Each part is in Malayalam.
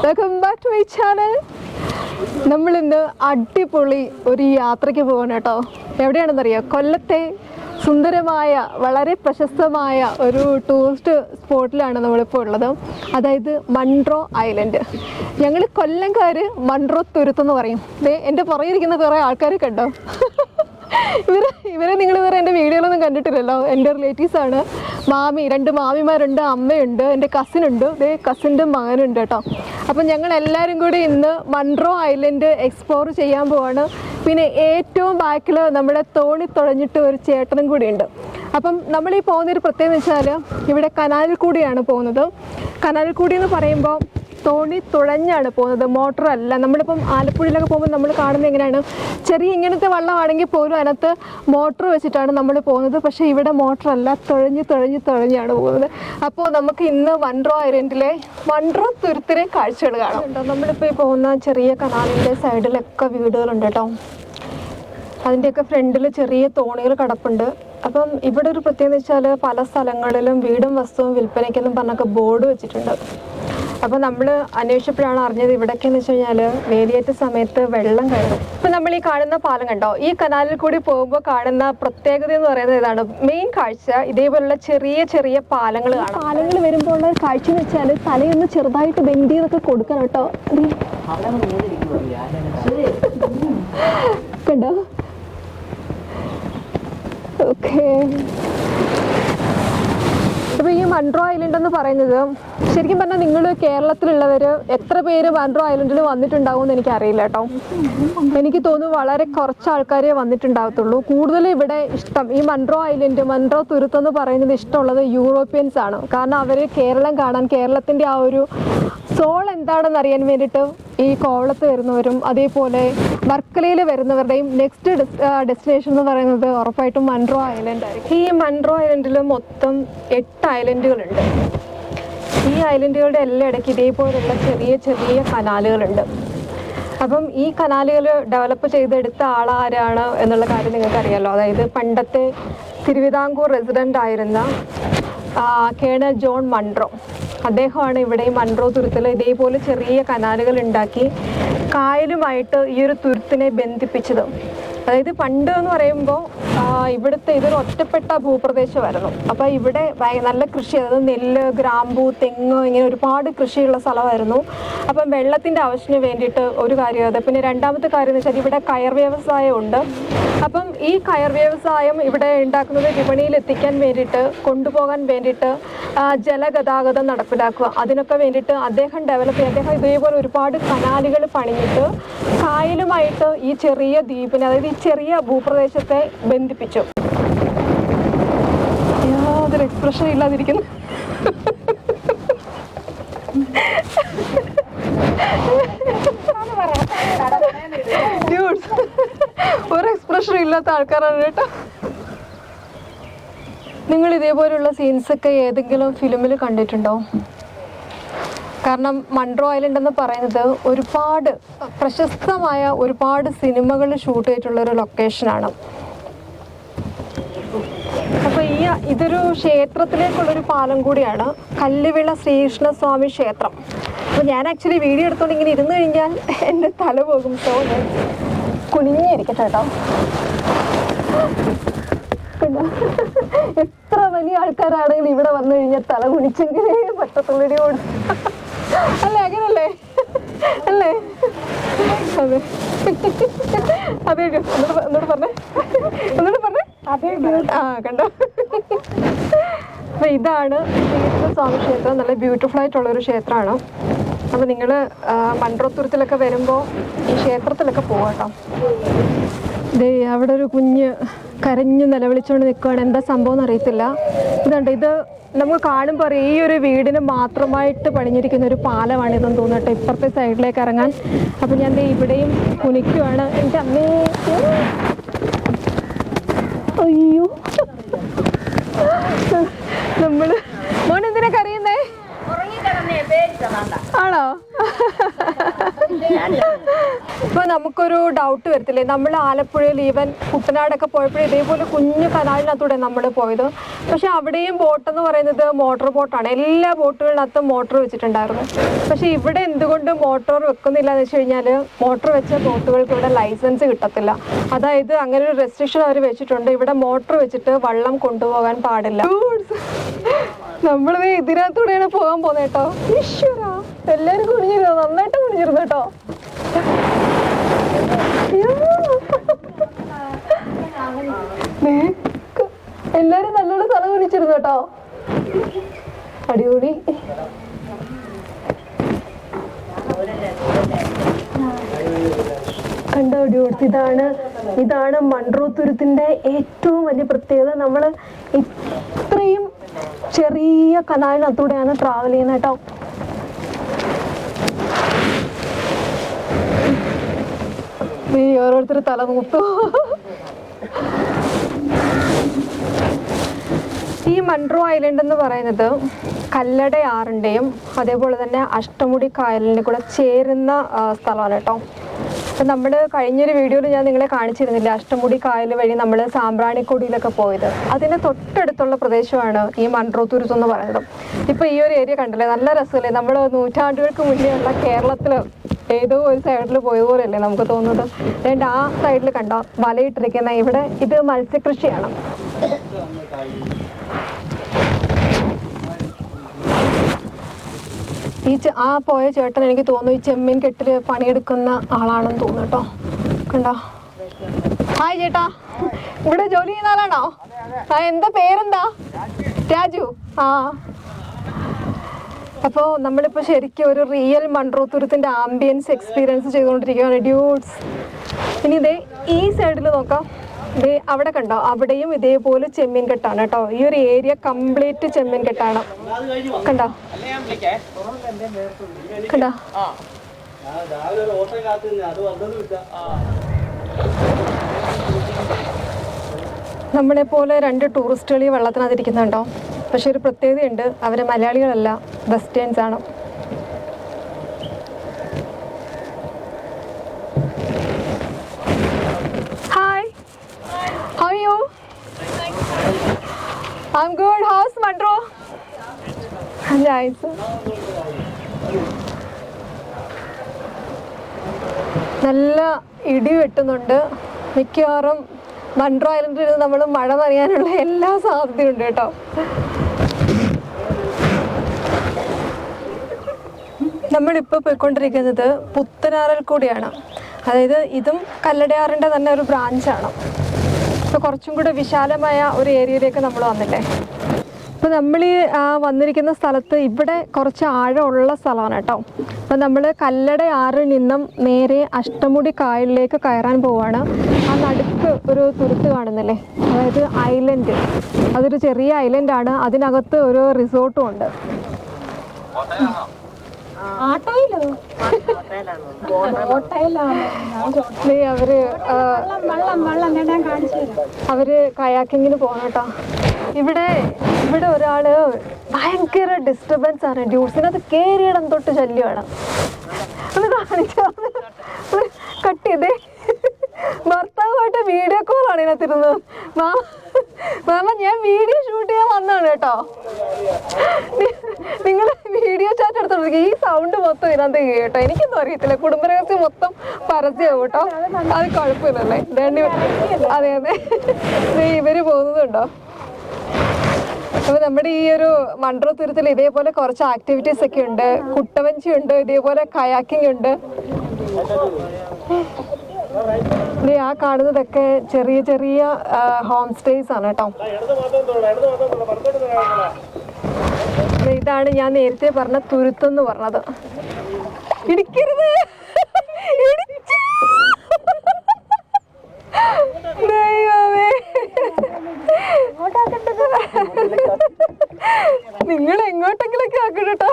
Welcome back to my channel. നമ്മളിന്ന് അടിപൊളി ഒരു യാത്രയ്ക്ക് പോകണം കേട്ടോ. എവിടെയാണെന്നറിയാം? കൊല്ലത്തെ സുന്ദരമായ വളരെ പ്രശസ്തമായ ഒരു ടൂറിസ്റ്റ് സ്പോട്ടിലാണ് നമ്മളിപ്പോൾ ഉള്ളത്. അതായത് മൺട്രോ ഐലൻഡ്. ഞങ്ങൾ കൊല്ലംകാർ മൺട്രോ തുരുത്തെന്ന് പറയും. എൻ്റെ പുറകിരിക്കുന്ന കുറേ ആൾക്കാരെ കണ്ടോ? ഇവരെ നിങ്ങൾ വേറെ എൻ്റെ വീഡിയോയിലൊന്നും കണ്ടിട്ടില്ലല്ലോ. എൻ്റെ റിലേറ്റീവ്സാണ്. രണ്ട് മാമിമാരുണ്ട്, അമ്മയുണ്ട്, എൻ്റെ കസിനുണ്ട്, കസിൻ്റെ മകനുണ്ട് കേട്ടോ. അപ്പം ഞങ്ങൾ എല്ലാവരും കൂടി ഇന്ന് മൺട്രോ ഐലൻഡ് എക്സ്പ്ലോർ ചെയ്യാൻ പോവാണ്. പിന്നെ ഏറ്റവും ബാക്കിൽ നമ്മുടെ തോണി തുഴഞ്ഞിട്ട് ഒരു ചേട്ടനും കൂടിയുണ്ട്. അപ്പം നമ്മളീ പോകുന്നൊരു പ്രത്യേകത വെച്ചാൽ ഇവിടെ കനാലിൽ കൂടിയാണ് പോകുന്നത്. കനാലിൽ കൂടി എന്ന് പറയുമ്പോൾ തോണി തുഴഞ്ഞാണ് പോകുന്നത്, മോട്ടറല്ല. നമ്മളിപ്പം ആലപ്പുഴയിലൊക്കെ പോകുമ്പോൾ നമ്മൾ കാണുന്നത് എങ്ങനെയാണ്? ചെറിയ ഇങ്ങനത്തെ വള്ളമാണെങ്കിൽ പോലും അതിനകത്ത് മോട്ടർ വെച്ചിട്ടാണ് നമ്മൾ പോകുന്നത്. പക്ഷേ ഇവിടെ മോട്ടറല്ല, തുഴഞ്ഞാണ് പോകുന്നത്. അപ്പോൾ നമുക്ക് ഇന്ന് മൺട്രോ ഐലൻഡിലെ മൺട്രോ തുരുത്തിലെ കാഴ്ചകൾ കാണാം. നമ്മളിപ്പോൾ ഈ പോകുന്ന ചെറിയ കനാലിൻ്റെ സൈഡിലൊക്കെ വീടുകളുണ്ട് കേട്ടോ. അതിൻ്റെയൊക്കെ ഫ്രണ്ടിൽ ചെറിയ തോണികൾ കിടപ്പുണ്ട്. അപ്പം ഇവിടെ ഒരു പ്രത്യേകത വെച്ചാൽ പല സ്ഥലങ്ങളിലും വീടും വസ്തുവും വിൽപ്പനയ്ക്കെന്നും പറഞ്ഞൊക്കെ ബോർഡ് വെച്ചിട്ടുണ്ട്. അപ്പോൾ നമ്മൾ അന്വേഷിച്ചപ്പോഴാണ് അറിഞ്ഞത് ഇവിടെയൊക്കെ എന്ന് വെച്ച് കഴിഞ്ഞാൽ വേലിയേറ്റ സമയത്ത് വെള്ളം കയറും. ഇപ്പം നമ്മൾ ഈ കാണുന്ന പാലം കണ്ടോ? ഈ കനാലിൽ കൂടി പോകുമ്പോൾ കാണുന്ന പ്രത്യേകത എന്ന് പറയുന്നത് ഇതാണ്. മെയിൻ കാഴ്ച ഇതേപോലുള്ള ചെറിയ ചെറിയ പാലങ്ങൾ കാണാം. പാലങ്ങൾ വരുമ്പോൾ ഉള്ള കാഴ്ച എന്ന് വെച്ചാൽ തലയൊന്ന് ചെറുതായിട്ട് ബെൻഡ് ചെയ്തൊക്കെ കൊടുക്കണം കേട്ടോ. കണ്ടോ? ഓക്കെ. അപ്പോൾ ഈ മൺട്രോ ഐലൻഡ് എന്ന് പറയുന്നത് ശരിക്കും പറഞ്ഞാൽ നിങ്ങൾ കേരളത്തിലുള്ളവർ എത്ര പേര് മൺട്രോ ഐലൻഡിൽ വന്നിട്ടുണ്ടാവും എന്ന് എനിക്കറിയില്ല കേട്ടോ. എനിക്ക് തോന്നുന്നു വളരെ കുറച്ച് ആൾക്കാരെ വന്നിട്ടുണ്ടാകത്തുള്ളൂ. കൂടുതൽ ഇവിടെ ഇഷ്ടം ഈ മൺട്രോ ഐലൻഡ്, മൺട്രോ തുരുത്തെന്ന് പറയുന്നത് ഇഷ്ടമുള്ളത് യൂറോപ്യൻസ് ആണ്. കാരണം അവർ കേരളം കാണാൻ, കേരളത്തിൻ്റെ ആ ഒരു സോൾ എന്താണെന്ന് അറിയാൻ വേണ്ടിയിട്ട് ഈ കോവളത്ത് വരുന്നവരും അതേപോലെ വർക്കലയിൽ വരുന്നവരുടെയും നെക്സ്റ്റ് ഡെസ്റ്റിനേഷൻ എന്ന് പറയുന്നത് ഉറപ്പായിട്ടും മൺട്രോ ഐലൻഡ് ആയിരിക്കും. ഈ മൺട്രോ ഐലൻഡിൽ മൊത്തം 8 ഐലൻഡുകളുണ്ട്. ഈ ഐലൻഡുകളുടെ എല്ലാം ഇടയ്ക്ക് ഇതേപോലുള്ള ചെറിയ ചെറിയ കനാലുകളുണ്ട്. അപ്പം ഈ കനാലുകൾ ഡെവലപ്പ് ചെയ്തെടുത്ത ആളാരാണ് എന്നുള്ള കാര്യം നിങ്ങൾക്ക് അറിയാമല്ലോ. അതായത് പണ്ടത്തെ തിരുവിതാംകൂർ റെസിഡൻ്റ് ആയിരുന്ന കേണൽ ജോൺ മൺട്രോ, അദ്ദേഹമാണ് ഇവിടെ ഈ മൺട്രോ തുരുത്തിൽ ഇതേപോലെ ചെറിയ കനാലുകൾ ഉണ്ടാക്കി കായലുമായിട്ട് ഈ ഒരു തുരുത്തിനെ ബന്ധിപ്പിച്ചത്. അതായത് പണ്ട് എന്ന് പറയുമ്പോൾ ഇവിടുത്തെ ഇതൊരു ഒറ്റപ്പെട്ട ഭൂപ്രദേശമായിരുന്നു. അപ്പോൾ ഇവിടെ നല്ല കൃഷി, അതായത് നെല്ല്, ഗ്രാമ്പൂ, തെങ്ങ്, ഇങ്ങനെ ഒരുപാട് കൃഷിയുള്ള സ്ഥലമായിരുന്നു. അപ്പം വെള്ളത്തിൻ്റെ ആവശ്യത്തിന് വേണ്ടിയിട്ട് ഒരു കാര്യം അത്. പിന്നെ രണ്ടാമത്തെ കാര്യം എന്ന് വെച്ചാൽ ഇവിടെ കയർ വ്യവസായം ഉണ്ട്. അപ്പം ഈ കയർ വ്യവസായം ഇവിടെ ഉണ്ടാക്കുന്നത് വിപണിയിൽ എത്തിക്കാൻ വേണ്ടിയിട്ട്, കൊണ്ടുപോകാൻ വേണ്ടിയിട്ട് ജലഗതാഗതം നടപ്പിലാക്കുക. അതിനൊക്കെ വേണ്ടിയിട്ട് അദ്ദേഹം ഇതേപോലെ ഒരുപാട് കനാലുകൾ പണിഞ്ഞിട്ട് കായലുമായിട്ട് ഈ ചെറിയ ദ്വീപിനെ, അതായത് ഈ ചെറിയ ഭൂപ്രദേശത്തെ ബന്ധിപ്പിച്ചു. യാതൊരു എക്സ്പ്രഷൻ ഇല്ലാതിരിക്കുന്നു. ഒരു എക്സ്പ്രഷൻ ഇല്ലാത്ത ആൾക്കാരാണ് കേട്ടോ. നിങ്ങൾ ഇതേപോലുള്ള സീൻസൊക്കെ ഏതെങ്കിലും ഫിലിമിൽ കണ്ടിട്ടുണ്ടോ? കാരണം മൺട്രോ ഐലൻഡ് എന്ന് പറയുന്നത് ഒരുപാട് പ്രശസ്തമായ ഒരുപാട് സിനിമകൾ ഷൂട്ട് ചെയ്തിട്ടുള്ളൊരു ലൊക്കേഷനാണ്. അപ്പോൾ ഇതൊരു ക്ഷേത്രത്തിലേക്കുള്ളൊരു പാലം കൂടിയാണ്, കല്ലുവിള ശ്രീകൃഷ്ണസ്വാമി ക്ഷേത്രം. അപ്പോൾ ഞാൻ ആക്ച്വലി വീഡിയോ എടുത്തുകൊണ്ട് ഇങ്ങനെ ഇരുന്ന് കഴിഞ്ഞാൽ എൻ്റെ തല പോകും. സോ ഞാൻ കുനിഞ്ഞിരിക്കട്ടെ കേട്ടോ. എത്ര വലിയ ആൾക്കാരാണെങ്കിലും ഇവിടെ വന്നു കഴിഞ്ഞാൽ തല കുനിച്ചെങ്കിലേ പറ്റത്തുള്ളടി ഓടി. അല്ലേ? അങ്ങനല്ലേ? അല്ലേ? അതെ അതെ. ഒന്നോട് പറഞ്ഞേ. കണ്ടോ? അപ്പൊ ഇതാണ് ശ്രീകൃഷ്ണസ്വാമി ക്ഷേത്രം. നല്ല ബ്യൂട്ടിഫുൾ ആയിട്ടുള്ളൊരു ക്ഷേത്രമാണ്. അപ്പോൾ നിങ്ങൾ മൺട്രോ തുരുത്തിലൊക്കെ വരുമ്പോൾ ഈ ക്ഷേത്രത്തിലൊക്കെ പോകാം കേട്ടോ. അവിടെ ഒരു കുഞ്ഞ് കരഞ്ഞ് നിലവിളിച്ചുകൊണ്ട് നിൽക്കുകയാണ്. എന്താ സംഭവം എന്ന് അറിയത്തില്ല. ഇത് നമുക്ക് കാണുമ്പോൾ അറിയാം ഈ ഒരു വീടിന് മാത്രമായിട്ട് പണിഞ്ഞിരിക്കുന്ന ഒരു പാലമാണ് ഇതെന്ന് തോന്നട്ടെ, ഇപ്പുറത്തെ സൈഡിലേക്ക് ഇറങ്ങാൻ. അപ്പം ഞാൻ ഇവിടെയും കുനിക്കുവാണ്. എൻ്റെ അമ്മേ, അയ്യോ, നമ്മള് മോനെന്തിനാ കരയുന്നേ? ആണോ? ഇപ്പൊ നമുക്കൊരു ഡൗട്ട് വരത്തില്ലേ, നമ്മൾ ആലപ്പുഴയിൽ ഈവൻ കുട്ടനാടൊക്കെ പോയപ്പോഴും ഇതേപോലെ കുഞ്ഞു കനാലിനകത്തൂടെ നമ്മൾ പോയത്. പക്ഷെ അവിടെയും ബോട്ട് എന്ന് പറയുന്നത് മോട്ടോർ ബോട്ടാണ്. എല്ലാ ബോട്ടുകളിനകത്തും മോട്ടോർ വെച്ചിട്ടുണ്ടായിരുന്നു. പക്ഷെ ഇവിടെ എന്തുകൊണ്ട് മോട്ടോർ വെക്കുന്നില്ല എന്ന് വെച്ച് കഴിഞ്ഞാൽ മോട്ടോർ വെച്ച ബോട്ടുകൾക്ക് ഇവിടെ ലൈസൻസ് കിട്ടത്തില്ല. അതായത് അങ്ങനെ ഒരു റെസ്ട്രിക്ഷൻ അവർ വെച്ചിട്ടുണ്ട്, ഇവിടെ മോട്ടോർ വെച്ചിട്ട് വള്ളം കൊണ്ടുപോകാൻ പാടില്ല. നമ്മളിത് ഇതിനകത്തൂടെയാണ് പോകാൻ പോകുന്നത് കേട്ടോ. ഈശ്വര, എല്ലാവരും കുടിഞ്ഞിരുന്നു, നന്നായിട്ട് കുടിഞ്ഞിരുന്നു കേട്ടോ. എല്ലാരും നല്ലോണം തല കുടിച്ചിരുന്നു കേട്ടോ. അടിപൊളി. കണ്ടോ ഡ്യൂട്ട്സ്, ഇതാണ് മൺട്രോ തുരുത്തിന്റെ ഏറ്റവും വലിയ പ്രത്യേകത. നമ്മൾ ഇത്രയും ചെറിയ കനാലിനകത്തൂടെയാണ് ട്രാവൽ ചെയ്യുന്നത് കേട്ടോ. ഓരോരുത്തർ തല നോക്കൂ. ഈ മൺട്രോ ഐലൻഡ് എന്ന് പറയുന്നത് കല്ലടയാറിൻ്റെയും അതേപോലെ തന്നെ അഷ്ടമുടി കായലിൻ്റെ കൂടെ ചേരുന്ന സ്ഥലമാണ് കേട്ടോ. അപ്പം നമ്മൾ കഴിഞ്ഞൊരു വീഡിയോയിൽ ഞാൻ നിങ്ങളെ കാണിച്ചിരുന്നില്ല, അഷ്ടമുടി കായൽ വഴി നമ്മൾ സാമ്പ്രാണിക്കൊടിയിലൊക്കെ പോയത്. അതിന് തൊട്ടടുത്തുള്ള പ്രദേശമാണ് ഈ മൺട്രോ തുരുത്ത് എന്ന് പറയുന്നത്. ഇപ്പോൾ ഈ ഒരു ഏരിയ കണ്ടില്ലേ, നല്ല രസമല്ലേ. നമ്മൾ നൂറ്റാണ്ടുകൾക്ക് മുന്നേ ഉള്ള കേരളത്തിൽ ഏതോ ഒരു സൈഡിൽ പോയതുപോലെയല്ലേ നമുക്ക് തോന്നുന്നത്. അതുകൊണ്ട് ആ സൈഡിൽ കണ്ടോ വലയിട്ടിരിക്കുന്ന, ഇവിടെ ഇത് മത്സ്യകൃഷിയാണ്. ആ പോയ ചേട്ടൻ എനിക്ക് തോന്നുന്നു ഈ ചെമ്മീൻ കെട്ടിൽ പണിയെടുക്കുന്ന ആളാണെന്ന് തോന്നുന്നു കേട്ടോ. കണ്ടോ? ഹായ് ചേട്ടാ, ഇവിടെ ജോലി ചെയ്യുന്ന ആളാണോ? ആ, എന്താ പേരെന്താ? രാജു. ആ, അപ്പോൾ നമ്മളിപ്പോൾ ശരിക്കും ഒരു റിയൽ മൺട്രോ തുരുത്തിൻ്റെ ആംബിയൻസ് എക്സ്പീരിയൻസ് ചെയ്തുകൊണ്ടിരിക്കുകയാണ് ഡ്യൂട്ട്സ്. ഇനി ഇതേ ഈ സൈഡിൽ നോക്കാം, ഇതേ അവിടെ കണ്ടോ, അവിടെയും ഇതേപോലെ ചെമ്മീൻ കെട്ടാണ് കേട്ടോ. ഈ ഒരു ഏരിയ കംപ്ലീറ്റ് ചെമ്മീൻ കെട്ടാണ്. കണ്ടോ കണ്ടോ? നമ്മളെ പോലെ 2 ടൂറിസ്റ്റുകൾ ഈ വെള്ളത്തിനകത്തിരിക്കുന്നുണ്ടോ. പക്ഷെ ഒരു പ്രത്യേകതയുണ്ട്, അവർ മലയാളികളല്ല, വെസ്റ്റേൺസ് ആണ്. Hi, how are you? I'm good. How's Mundro? Nice. നല്ല ഇടി വെട്ടുന്നുണ്ട്. മിക്കവാറും മൺട്രോ ഐലൻഡിൽ നമ്മൾ മഴ നനയാനുള്ള എല്ലാ സാധ്യതയുണ്ട് കേട്ടോ. നമ്മളിപ്പോൾ പോയിക്കൊണ്ടിരിക്കുന്നത് പുത്തനാറിൽ കൂടിയാണ്. അതായത് ഇതും കല്ലടയാറിൻ്റെ തന്നെ ഒരു ബ്രാഞ്ചാണ്. ഇപ്പോൾ കുറച്ചും കൂടെ വിശാലമായ ഒരു ഏരിയയിലേക്ക് നമ്മൾ വന്നില്ലേ. അപ്പോൾ നമ്മൾ ഈ വന്നിരിക്കുന്ന സ്ഥലത്ത് ഇവിടെ കുറച്ച് ആഴമുള്ള സ്ഥലമാണ് കേട്ടോ. അപ്പോൾ നമ്മൾ കല്ലടയാറിൽ നിന്നും നേരെ അഷ്ടമുടി കായലിലേക്ക് കയറാൻ പോവുകയാണ്. ആ നടുക്ക് ഒരു തുരുത്ത് കാണുന്നില്ലേ, അതായത് ഐലൻഡ്. അതൊരു ചെറിയ ഐലൻഡാണ്, അതിനകത്ത് ഒരു റിസോർട്ടും ഉണ്ട്. അവര് കയാക്കിങ്ങിന് പോകണം കേട്ടോ. ഇവിടെ ഒരാള് ഭയങ്കര ഡിസ്റ്റർബൻസ് ആണ് ഡ്യൂസിനകത്ത്, കേറിയിടം തൊട്ട് ശല്യമാണ്. അത് കാണിച്ചോ, കട്ട് ചെയ്തേ. ഭർത്താവായിട്ട് വീഡിയോ കോളാണ് ഇതിനകത്തിരുന്നത്. മാമ ഞാൻ വീഡിയോ ഷൂട്ട് ചെയ്യാൻ വന്നതാണ് കേട്ടോ. നിങ്ങൾ വീഡിയോ ചാറ്റ് എടുത്തോണ്ടിരിക്കുക, ഈ സൗണ്ട് മൊത്തം ഇതിനകത്ത് കേട്ടോ. എനിക്കൊന്നും അറിയത്തില്ല, കുടുംബരഹസ്യം മൊത്തം പരസ്യമാവും കേട്ടോ. അത് കുഴപ്പമില്ലല്ലേ. അതെ അതെ, ഇവര് പോകുന്നതുണ്ടോ. അപ്പോൾ നമ്മുടെ ഈ ഒരു മൺട്രോ തുരുത്തിൽ ഇതേപോലെ കുറച്ച് ആക്ടിവിറ്റീസ് ഒക്കെ ഉണ്ട്. കുട്ടവഞ്ചി ഉണ്ട്, ഇതേപോലെ കയാക്കിംഗ് ഉണ്ട്. ആ കാണുന്നതൊക്കെ ചെറിയ ചെറിയ ഹോം സ്റ്റേസ് ആണ് കേട്ടോ. ഇതാണ് ഞാൻ നേരത്തെ പറഞ്ഞ തുരുത്തെന്ന് പറഞ്ഞത്. ഇടിക്കരുത്, ദൈവമേ, നിങ്ങൾ എങ്ങോട്ടെങ്കിലൊക്കെ ആക്കണം കേട്ടോ.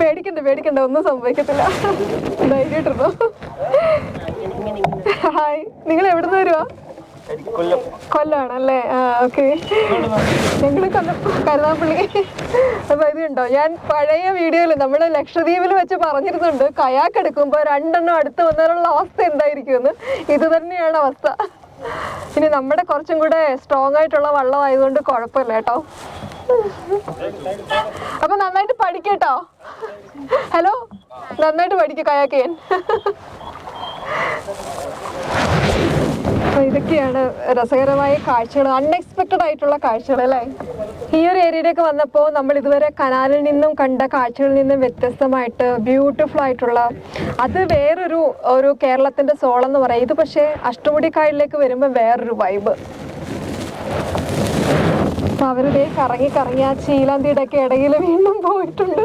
പേടിക്കണ്ട, ഒന്നും സംഭവിക്കത്തില്ല, ധൈര്യമായിട്ടിരുന്നോ. ഹായ്, നിങ്ങൾ എവിടുന്ന് വരുവാ? കൊല്ലമാണല്ലേ? ഓക്കെ. ഞങ്ങള് കരുനാഗപ്പള്ളി. അപ്പൊ ഇത് ഉണ്ടോ, ഞാൻ പഴയ വീഡിയോയിൽ നമ്മള് ലക്ഷദ്വീപിൽ വെച്ച് പറഞ്ഞിരുന്നുണ്ട് കയാക്ക് എടുക്കുമ്പോ 2 എണ്ണം അടുത്ത് വന്നാലുള്ള അവസ്ഥ എന്തായിരിക്കുമെന്ന്. ഇത് തന്നെയാണ് അവസ്ഥ. ഇനി നമ്മുടെ കുറച്ചും കൂടെ സ്ട്രോങ് ആയിട്ടുള്ള വള്ളം ആയതുകൊണ്ട് കുഴപ്പമില്ല കേട്ടോ. അപ്പൊ നന്നായിട്ട് പഠിക്കട്ടോ. ഹലോ, നന്നായിട്ട് പഠിക്കുക കയാക്ക് ചെയ്യാൻ. അപ്പൊ ഇതൊക്കെയാണ് രസകരമായ കാഴ്ചകൾ, അൺഎക്സ്പെക്റ്റഡ് ആയിട്ടുള്ള കാഴ്ചകൾ അല്ലേ. ഈ ഒരു ഏരിയയിലേക്ക് വന്നപ്പോൾ നമ്മൾ ഇതുവരെ കനാലിൽ നിന്നും കണ്ട കാഴ്ചകളിൽ നിന്നും വ്യത്യസ്തമായിട്ട് ബ്യൂട്ടിഫുൾ ആയിട്ടുള്ള, അത് വേറൊരു കേരളത്തിന്റെ സോളെന്ന് പറയാം. ഇത് പക്ഷേ അഷ്ടമുടി കായലിലേക്ക് വരുമ്പോൾ വേറൊരു വൈബ്. അപ്പൊ അവരിതേ കറങ്ങി ആ ചീലാന്തിയുടെ ഒക്കെ ഇടയിൽ വീണ്ടും പോയിട്ടുണ്ട്.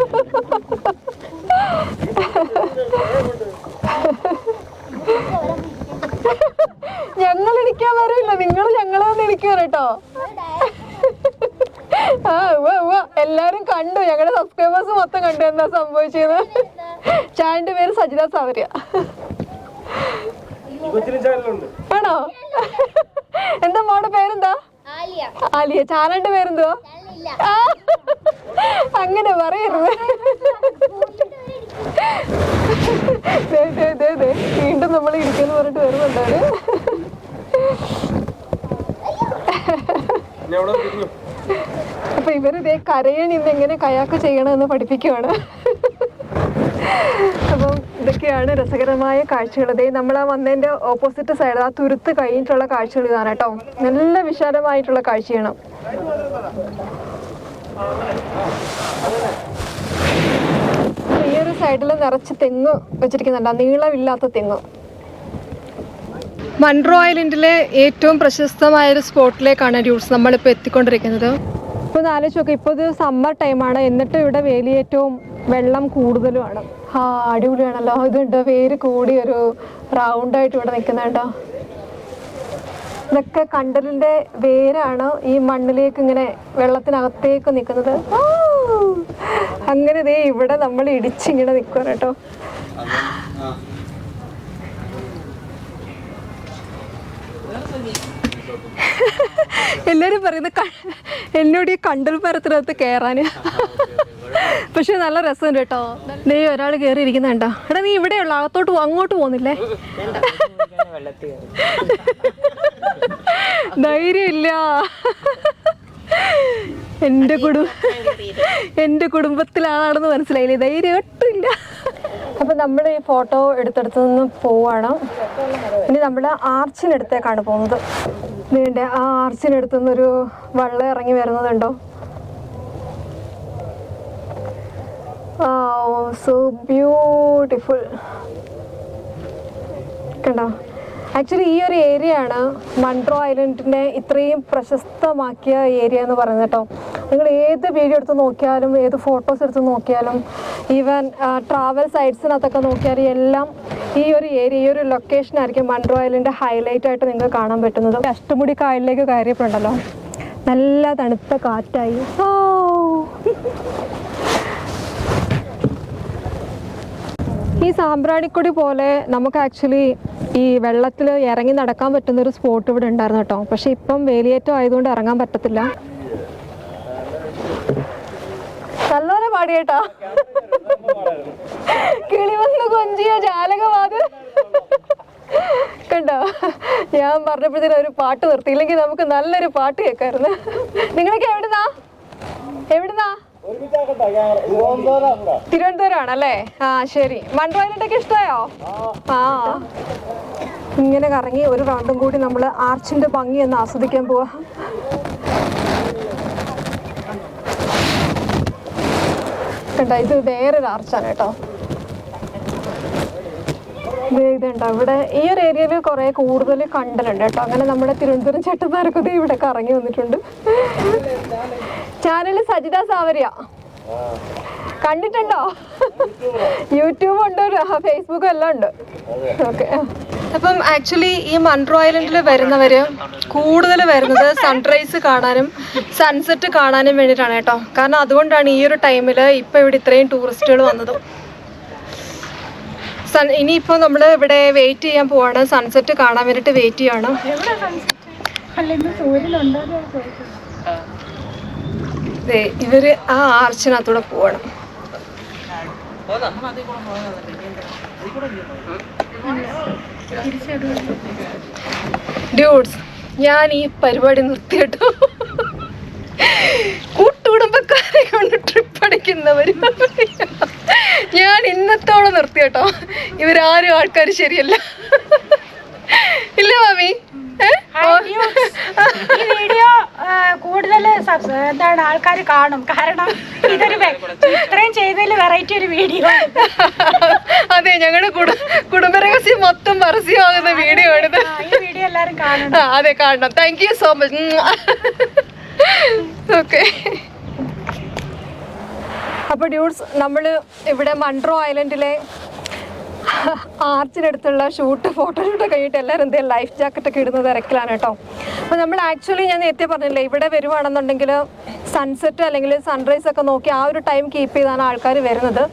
ഞങ്ങൾ ഇരിക്കാൻ വരില്ല, നിങ്ങൾ ഞങ്ങളെ ഒന്ന് ഇരിക്കുക കേട്ടോ. എല്ലാരും കണ്ടു, ഞങ്ങളുടെ സബ്സ്ക്രൈബേഴ്സ് മൊത്തം കണ്ടു എന്താ സംഭവിച്ചത്. ചായന്റെ പേര് സജിത സാവര്യ ആണോ? എന്താ മോടെ പേരെന്താ? ആലിയ. ചാനലിന്റെ പേരെന്തോ? അങ്ങനെ പറയരുത്. വീണ്ടും നമ്മൾ ഇരിക്കുന്നു പറഞ്ഞിട്ട് വരുന്നുണ്ടാണ്. അപ്പൊ ഇവരിതേ കരയിൽ നിന്ന് എങ്ങനെ കയാക്ക് ചെയ്യണമെന്ന് പഠിപ്പിക്കുകയാണ്. അപ്പം ഇതൊക്കെയാണ് രസകരമായ കാഴ്ചകൾ. ഇതേ നമ്മൾ വന്നതിന്റെ ഓപ്പോസിറ്റ് സൈഡ് ആ തുരുത്ത് കഴിഞ്ഞിട്ടുള്ള കാഴ്ചകൾ ഇതാണ് കേട്ടോ. നല്ല വിശാലമായിട്ടുള്ള കാഴ്ചയാണ്. ഈ ഒരു സൈഡിൽ നിറച്ച് തെങ്ങ് വെച്ചിരിക്കുന്നുണ്ട്, നീളമില്ലാത്ത തെങ്ങ്. മൺട്രോ ഐലൻഡിലെ ഏറ്റവും പ്രശസ്തമായ ഒരു സ്പോട്ടിലേക്കാണ് ഡ്യൂട്സ് നമ്മളിപ്പോൾ എത്തിക്കൊണ്ടിരിക്കുന്നത്. ഇപ്പോൾ ഒന്ന് ആലോചിച്ച് നോക്കാം, ഇപ്പോൾ ഇത് സമ്മർ ടൈമാണ്, എന്നിട്ടും ഇവിടെ വേലിയേറ്റവും വെള്ളം കൂടുതലുമാണ്. അടിപൊളിയാണല്ലോ. ഇതുണ്ട് വേര് കൂടി ഒരു റൗണ്ടായിട്ട് ഇവിടെ നിൽക്കുന്നുണ്ടോ. ഇതൊക്കെ കണ്ടലിൻ്റെ വേരാണ് ഈ മണ്ണിലേക്ക് ഇങ്ങനെ വെള്ളത്തിനകത്തേക്ക് നിൽക്കുന്നത്. അങ്ങനെ ദേ ഇവിടെ നമ്മൾ ഇടിച്ചിങ്ങനെ നിൽക്കുക കേട്ടോ. എല്ലാവരും പറയുന്നത് എന്നോട് ഈ കണ്ടൽ മരത്തിനകത്ത് കയറാൻ. പക്ഷെ നല്ല രസമുണ്ട് കേട്ടോ. നീ ഒരാൾ കയറി ഇരിക്കുന്നുണ്ടോ? എടാ നീ ഇവിടെയുള്ള അകത്തോട്ട് അങ്ങോട്ട് പോകുന്നില്ലേ? ധൈര്യമില്ല. എൻ്റെ കുടുംബത്തിലാണെന്ന് മനസ്സിലായില്ലേ? ധൈര്യം ഒട്ടുമില്ല. അപ്പൊ നമ്മൾ ഈ ഫോട്ടോ എടുത്തെടുത്ത് നിന്ന് പോവാണ്. ഇനി നമ്മൾ ആർച്ചിനടുത്തേക്കാണ് പോകുന്നത്. വീണ്ട ആ ആർച്ചിനടുത്തുനിന്നൊരു വള്ളം ഇറങ്ങി വരുന്നതുണ്ടോ? So beautiful. കണ്ടോ? ആക്ച്വലി ഈ ഒരു ഏരിയ ആണ് മൺട്രോ ഐലൻഡിനെ ഇത്രയും പ്രശസ്തമാക്കിയ ഏരിയ എന്ന് പറയുന്നത് കേട്ടോ. നിങ്ങൾ ഏത് വീഡിയോ എടുത്ത് നോക്കിയാലും ഏത് ഫോട്ടോസ് എടുത്ത് നോക്കിയാലും ഈവൻ ട്രാവൽ സൈറ്റ്സിനകത്തൊക്കെ നോക്കിയാലും എല്ലാം ഈ ഒരു ഏരിയ, ഈ ഒരു ലൊക്കേഷൻ ആയിരിക്കും മൺട്രോ ഐലൻഡ് ഹൈലൈറ്റ് ആയിട്ട് നിങ്ങൾക്ക് കാണാൻ പറ്റുന്നത്. അഷ്ടമുടി കായലിലേക്ക് കയറിയപ്പോഴുണ്ടല്ലോ നല്ല തണുത്ത കാറ്റായി. ഈ സാമ്പ്രാണിക്കൊടി പോലെ നമുക്ക് ആക്ച്വലി ഈ വെള്ളത്തിൽ ഇറങ്ങി നടക്കാൻ പറ്റുന്നൊരു സ്പോട്ട് ഇവിടെ ഉണ്ടായിരുന്നു കേട്ടോ. പക്ഷെ ഇപ്പം വേലിയേറ്റം ആയതുകൊണ്ട് ഇറങ്ങാൻ പറ്റത്തില്ല. നല്ലോണം പാടിയേട്ടാ. കിളി വന്ന് കൊഞ്ചിയ ജാലകവാത് കണ്ടോ? ഞാൻ പറഞ്ഞപ്പോഴത്തേനും ഒരു പാട്ട് നിർത്തിയില്ലെങ്കിൽ നമുക്ക് നല്ലൊരു പാട്ട് കേൾക്കായിരുന്നു. നിങ്ങളൊക്കെ എവിടുന്നാ? തിരുവനന്തപുരം ആണല്ലേ? ശരി. മൺട്രോ ഐലൻഡൊക്കെ ഇഷ്ടമായോ? ഇങ്ങനെ കറങ്ങി ഒരു റൗണ്ടും കൂടി നമ്മൾ ആർച്ചിന്റെ ഭംഗി ഒന്ന് ആസ്വദിക്കാൻ പോവാ. കണ്ടോ, ഇത് വേറൊരു ആർച്ചാണ് കേട്ടോ. ഇതുണ്ടോ ഇവിടെ ഈ ഒരു ഏരിയയിൽ കുറെ കൂടുതൽ കണ്ടലുണ്ട് കേട്ടോ. അങ്ങനെ നമ്മുടെ തിരുവനന്തപുരം ചേട്ടന്മാരൊക്കെ ഇവിടെ കറങ്ങി വന്നിട്ടുണ്ട്. ചാനൽ സജിത സാവര്യ കണ്ടിട്ടുണ്ടോ? യൂട്യൂബ് ഉണ്ട്, ഫേസ്ബുക്കും എല്ലാം ഉണ്ട്. ഓക്കെ. അപ്പം ആക്ച്വലി ഈ മൺട്രോ ഐലൻഡിൽ വരുന്നവര് കൂടുതൽ വരുന്നത് സൺറൈസ് കാണാനും സൺസെറ്റ് കാണാനും വേണ്ടിയിട്ടാണ് കേട്ടോ. കാരണം അതുകൊണ്ടാണ് ഈ ഒരു ടൈമിൽ ഇപ്പം ഇവിടെ ഇത്രയും ടൂറിസ്റ്റുകൾ വന്നതും. ഇനിയിപ്പോൾ നമ്മൾ ഇവിടെ വെയിറ്റ് ചെയ്യാൻ പോവാണ്, സൺസെറ്റ് കാണാൻ വേണ്ടിയിട്ട് വെയിറ്റ് ചെയ്യാണ്. ഇവര് ആ ആർച്ചിനകത്തൂടെ പോവാണ്. ഡ്യൂഡ്സ്, ഞാൻ ഈ പരിപാടി നിർത്തിയിട്ടോ. കൂട്ടുകുടുംബക്കാരെ കൊണ്ട് ട്രിപ്പ് അടിക്കുന്നവര് ഞാൻ ഇന്നത്തോടെ നിർത്തിയിട്ടോ. ഇവരാരും ആൾക്കാർ ശരിയല്ല. ഇല്ല മാമി, ഈ വീഡിയോ കൂടുതൽ എന്താണ് ആൾക്കാർ കാണും. കാരണം ഇതൊരു ഇത്രയും ചെയ്തതിൽ വെറൈറ്റി ഒരു വീഡിയോ. അതെ, ഞങ്ങളുടെ കുടുംബരഹസ്യം മൊത്തം പരസ്യമാകുന്ന വീഡിയോ ആണിത്. ഈ വീഡിയോ എല്ലാവരും കാണണം. അതെ, കാണണം. Thank you so much. Okay. അപ്പോൾ ഡ്യൂഡ്സ്, നമ്മൾ ഇവിടെ മൺട്രോ ഐലൻഡിലെ ആർച്ചിനടുത്തുള്ള ഫോട്ടോഷൂട്ട് കഴിഞ്ഞിട്ട് എല്ലാവരും എന്തെങ്കിലും ലൈഫ് ജാക്കറ്റൊക്കെ ഇടുന്ന തിരക്കിലാണ് കേട്ടോ. അപ്പോൾ നമ്മൾ ആക്ച്വലി ഞാൻ നേരത്തെ പറഞ്ഞില്ലേ, ഇവിടെ വരുവാണെന്നുണ്ടെങ്കിൽ സൺസെറ്റ് അല്ലെങ്കിൽ സൺറൈസ് ഒക്കെ നോക്കി ആ ഒരു ടൈം കീപ്പ് ചെയ്താണ് ആൾക്കാർ വരുന്നത്.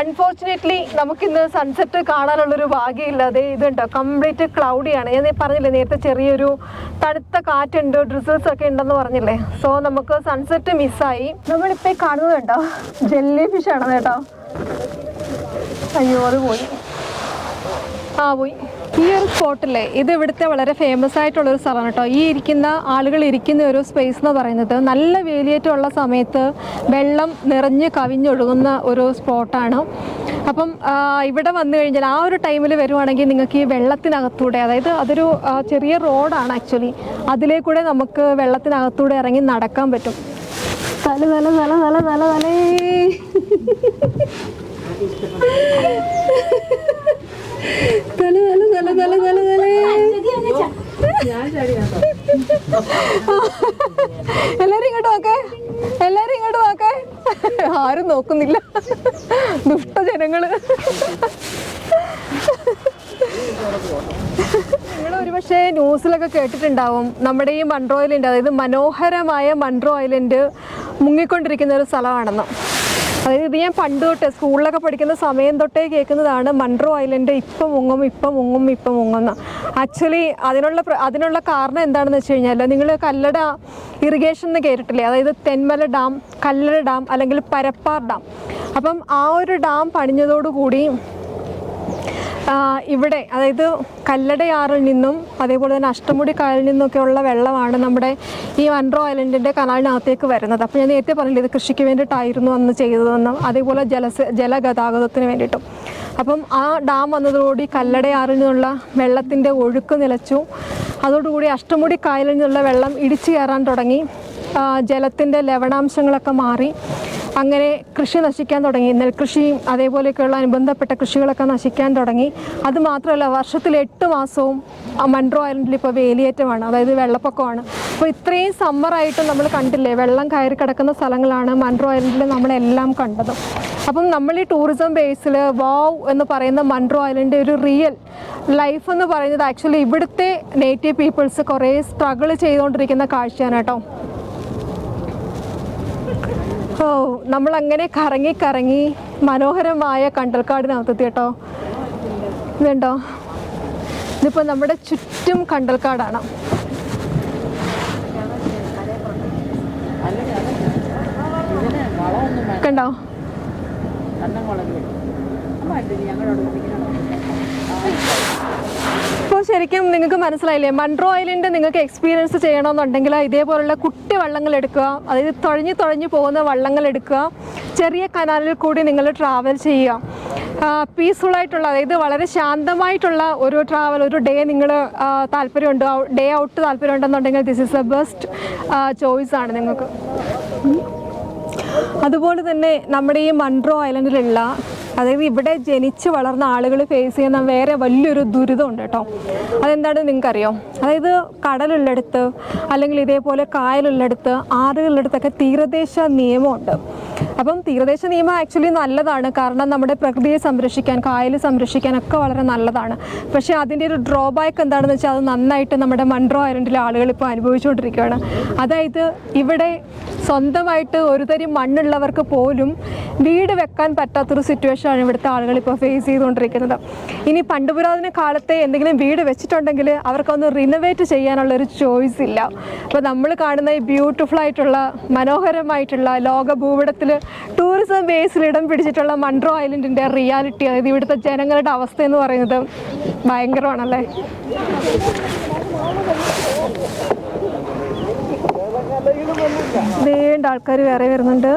അൺഫോർച്ചുനേറ്റ്ലി നമുക്കിന്ന് സൺസെറ്റ് കാണാനുള്ളൊരു ഭാഗ്യമില്ലാതെ ഇതുണ്ടോ, കംപ്ലീറ്റ് ക്ലൗഡിയാണ്. ഞാൻ പറഞ്ഞില്ലേ നേരത്തെ, ചെറിയൊരു തണുത്ത കാറ്റുണ്ട്, ഡ്രിസിൽസ് ഒക്കെ ഉണ്ടെന്ന് പറഞ്ഞില്ലേ. സോ നമുക്ക് സൺസെറ്റ് മിസ്സായി. നമ്മളിപ്പോൾ കാണുന്നത് കേട്ടോ ജെല്ലി ഫിഷ് ആണ് കേട്ടോ. അയ്യോ, അത് പോയി. പോയി. ഈ ഒരു സ്പോട്ടില്ലേ, ഇത് ഇവിടുത്തെ വളരെ ഫേമസ് ആയിട്ടുള്ളൊരു സ്ഥലമാണ് കേട്ടോ. ഈ ഇരിക്കുന്ന ആളുകൾ ഇരിക്കുന്ന ഒരു സ്പേസ് എന്ന് പറയുന്നത് നല്ല വേലിയേറ്റമുള്ള സമയത്ത് വെള്ളം നിറഞ്ഞ് കവിഞ്ഞൊഴുകുന്ന ഒരു സ്പോട്ടാണ്. അപ്പം ഇവിടെ വന്നു കഴിഞ്ഞാൽ ആ ഒരു ടൈമിൽ വരുവാണെങ്കിൽ നിങ്ങൾക്ക് ഈ വെള്ളത്തിനകത്തൂടെ, അതായത് അതൊരു ചെറിയ റോഡാണ് ആക്ച്വലി, അതിലേക്കൂടെ നമുക്ക് വെള്ളത്തിനകത്തൂടെ ഇറങ്ങി നടക്കാൻ പറ്റും. തല തല തല തല തല തലേ തല തല തല തല തല തലേ. എല്ലാരും ഇങ്ങോട്ട് നോക്കേ, എല്ലാരും ഇങ്ങോട്ട് നോക്കേ. ആരും നോക്കുന്നില്ല, ദുഷ്ടജനങ്ങള്. നിങ്ങൾ ഒരുപക്ഷെ ന്യൂസിലൊക്കെ കേട്ടിട്ടുണ്ടാവും, നമ്മുടെ ഈ മൺട്രോ ഐലൻഡ്, അതായത് മനോഹരമായ മൺട്രോ ഐലൻഡ് മുങ്ങിക്കൊണ്ടിരിക്കുന്ന ഒരു സ്ഥലമാണെന്ന്. അതായത് ഇത് ഞാൻ പണ്ട് തൊട്ടേ സ്കൂളിലൊക്കെ പഠിക്കുന്ന സമയം തൊട്ടേ കേൾക്കുന്നതാണ്, മൺട്രോ ഐലൻഡ് ഇപ്പം മുങ്ങും ഇപ്പം മുങ്ങും ഇപ്പം മുങ്ങുന്ന. ആക്ച്വലി അതിനുള്ള കാരണം എന്താണെന്ന് വെച്ച് കഴിഞ്ഞാൽ, നിങ്ങൾ കല്ലട ഇറിഗേഷൻ എന്ന് കേട്ടിട്ടില്ലേ? അതായത് തെന്മല ഡാം, കല്ലട ഡാം അല്ലെങ്കിൽ പരപ്പാർ ഡാം. അപ്പം ആ ഒരു ഡാം പണിഞ്ഞതോടുകൂടി ഇവിടെ, അതായത് കല്ലടയാറിൽ നിന്നും അതേപോലെ തന്നെ അഷ്ടമുടി കായലിൽ നിന്നൊക്കെ ഉള്ള വെള്ളമാണ് നമ്മുടെ ഈ മൺട്രോ ഐലൻഡിൻ്റെ കനാലിനകത്തേക്ക് വരുന്നത്. അപ്പോൾ ഞാൻ നേരത്തെ പറഞ്ഞില്ല, ഇത് കൃഷിക്ക് വേണ്ടിയിട്ടായിരുന്നു അന്ന് ചെയ്തതെന്നും, അതേപോലെ ജലഗതാഗതത്തിന് വേണ്ടിയിട്ടും. അപ്പം ആ ഡാം വന്നതോടുകൂടി കല്ലടയാറിൽ നിന്നുള്ള വെള്ളത്തിൻ്റെ ഒഴുക്ക് നിലച്ചു. അതോടുകൂടി അഷ്ടമുടി കായലിൽ നിന്നുള്ള വെള്ളം ഇടിച്ചു കയറാൻ തുടങ്ങി. ജലത്തിൻ്റെ ലവണാംശങ്ങളൊക്കെ മാറി. അങ്ങനെ കൃഷി നശിക്കാൻ തുടങ്ങി. നെൽകൃഷിയും അതേപോലെയൊക്കെയുള്ള അനുബന്ധപ്പെട്ട കൃഷികളൊക്കെ നശിക്കാൻ തുടങ്ങി. അതുമാത്രമല്ല, വർഷത്തിൽ 8 മാസവും മൺട്രോ ഐലൻഡിൽ ഇപ്പോൾ വേലിയേറ്റമാണ്, അതായത് വെള്ളപ്പൊക്കമാണ്. അപ്പോൾ ഇത്രയും സമ്മറായിട്ടും നമ്മൾ കണ്ടില്ലേ, വെള്ളം കയറി കിടക്കുന്ന സ്ഥലങ്ങളാണ് മൺട്രോ ഐലൻഡിൽ നമ്മളെല്ലാം കണ്ടത്. അപ്പം നമ്മൾ ഈ ടൂറിസം ബേസിൽ വാവ് എന്ന് പറയുന്ന മൺട്രോ ഐലൻഡ് ഒരു റിയൽ ലൈഫ് എന്ന് പറയുന്നത് ആക്ച്വലി ഇവിടുത്തെ നേറ്റീവ് പീപ്പിൾസ് കുറേ സ്ട്രഗിൾ ചെയ്തുകൊണ്ടിരിക്കുന്ന കാഴ്ചയാണ് കേട്ടോ. നമ്മളങ്ങനെ കറങ്ങി കറങ്ങി മനോഹരമായ കണ്ടൽക്കാടിനകത്തെത്തി കേട്ടോ. ഇതുണ്ടോ, ഇതിപ്പോൾ നമ്മുടെ ചുറ്റും കണ്ടൽക്കാടാണ്. കണ്ടോ? ഇപ്പോൾ ശരിക്കും നിങ്ങൾക്ക് മനസ്സിലായില്ലേ, മൺട്രോ ഐലൻഡ് നിങ്ങൾക്ക് എക്സ്പീരിയൻസ് ചെയ്യണമെന്നുണ്ടെങ്കിൽ ഇതേപോലുള്ള കുട്ടി വള്ളങ്ങൾ എടുക്കുക, അതായത് തുഴഞ്ഞു പോകുന്ന വള്ളങ്ങൾ എടുക്കുക, ചെറിയ കനാലിൽ കൂടി നിങ്ങൾ ട്രാവൽ ചെയ്യുക. പീസ്ഫുള്ളായിട്ടുള്ള, അതായത് വളരെ ശാന്തമായിട്ടുള്ള ഒരു ട്രാവൽ, ഒരു ഡേ നിങ്ങൾ താല്പര്യമുണ്ട്, ഡേ ഔട്ട് താല്പര്യമുണ്ടെന്നുണ്ടെങ്കിൽ this is the best choice ആണ് നിങ്ങൾക്ക്. അതുപോലെ തന്നെ നമ്മുടെ ഈ മൺട്രോ ഐലൻഡിലുള്ള, അതായത് ഇവിടെ ജനിച്ച് വളർന്ന ആളുകൾ ഫേസ് ചെയ്യുന്ന വേറെ വലിയൊരു ദുരിതമുണ്ട് കേട്ടോ. അതെന്താണെന്ന് നിങ്ങൾക്കറിയോ? അതായത് കടലുള്ളിടത്ത് അല്ലെങ്കിൽ ഇതേപോലെ കായലുള്ളിടത്ത്, ആറുകളിടത്തൊക്കെ തീരദേശ നിയമമുണ്ട്. അപ്പം തീരദേശ നിയമം ആക്ച്വലി നല്ലതാണ്, കാരണം നമ്മുടെ പ്രകൃതിയെ സംരക്ഷിക്കാൻ, കായൽ സംരക്ഷിക്കാനൊക്കെ വളരെ നല്ലതാണ്. പക്ഷേ അതിൻ്റെ ഒരു ഡ്രോബാക്ക് എന്താണെന്ന് വെച്ചാൽ, അത് നന്നായിട്ട് നമ്മുടെ മൺട്രോ ഐലൻഡിലെ ആളുകൾ ഇപ്പോൾ അനുഭവിച്ചുകൊണ്ടിരിക്കുകയാണ്. അതായത് ഇവിടെ സ്വന്തമായിട്ട് ഒരു തരി മണ്ണുള്ളവർക്ക് പോലും വീട് വെക്കാൻ പറ്റാത്തൊരു സിറ്റുവേഷൻ ബുദ്ധിമുട്ടാണ് ഇവിടുത്തെ ആളുകൾ ഇപ്പോൾ ഫേസ് ചെയ്തുകൊണ്ടിരിക്കുന്നത്. ഇനി പണ്ട് പുരാതന കാലത്തെ എന്തെങ്കിലും വീട് വെച്ചിട്ടുണ്ടെങ്കിൽ അവർക്കൊന്ന് റിനോവേറ്റ് ചെയ്യാനുള്ളൊരു ചോയ്സ് ഇല്ല. അപ്പോൾ നമ്മൾ കാണുന്ന ഈ ബ്യൂട്ടിഫുൾ ആയിട്ടുള്ള മനോഹരമായിട്ടുള്ള ലോക ഭൂപടത്തിൽ ടൂറിസം ബേസിൽ ഇടം പിടിച്ചിട്ടുള്ള മൺട്രോ ഐലൻഡിൻ്റെ റിയാലിറ്റി, അതായത് ഇവിടുത്തെ ജനങ്ങളുടെ അവസ്ഥ എന്ന് പറയുന്നത് ഭയങ്കരമാണല്ലേ. വേണ്ട ആൾക്കാർ വേറെ വരുന്നുണ്ട്.